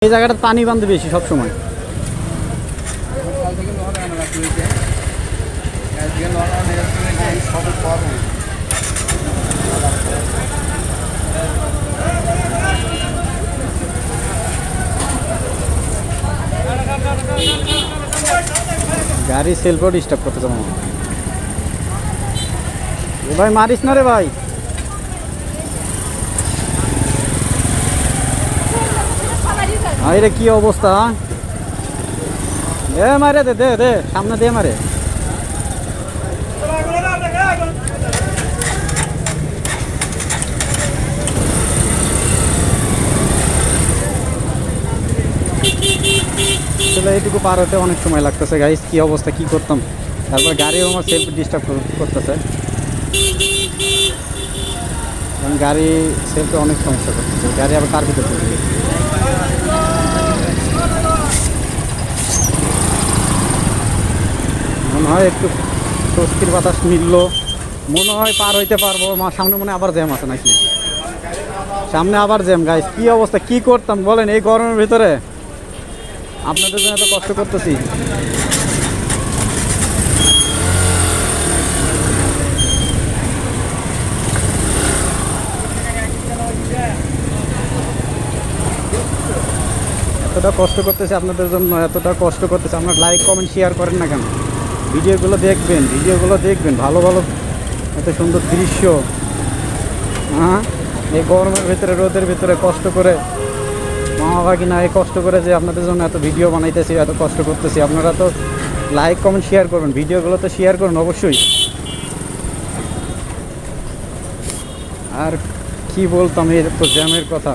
এই জায়গাটা পানি বান্ধে বেশি সবসময়। গাড়ি সেলফও ডিস্টার্ব করতে যাবো ভাই, মারিস না রে ভাই। আরে কি অবস্থা, দে মারে, দে দে দে সামনে দে মারে। এইটুকু পার হতে অনেক সময় লাগতেছে গাইস। কি অবস্থা, কি করতাম। তারপর গাড়িও আমার সেলফ ডিস্টার্ব করতেছে, গাড়ি সেলফে অনেক সমস্যা করতেছে। গাড়ি আবার কার ভিতরে চলে গেছে। মনে হয় একটু স্বস্তির বাতাস মিললো, মনে হয় পার হইতে পারবো। সামনে মনে আবার জ্যাম আছে নাকি, সামনে আবার জ্যাম গাইস। কি অবস্থা, কি করতাম বলেন এই গরমের ভিতরে, আপনাদের জন্য এত কষ্ট করতেছি। এতটা কষ্ট করতেছি আপনাদের জন্য, এতটা কষ্ট করতেছি। আপনার লাইক কমেন্ট শেয়ার করেন না কেন? ভিডিওগুলো দেখবেন, ভিডিওগুলো দেখবেন, ভালো ভালো এত সুন্দর দৃশ্য। হ্যাঁ, এই গরমের ভিতরে রোদের ভিতরে কষ্ট করে মামা ভাগিনা এই কষ্ট করে যে আপনাদের জন্য এত ভিডিও বানাইতেছি, এত কষ্ট করতেছি। আপনারা তো লাইক কমেন্ট শেয়ার করবেন, ভিডিওগুলো তো শেয়ার করুন অবশ্যই। আর কি বলতাম, এর তো জ্যামের কথা।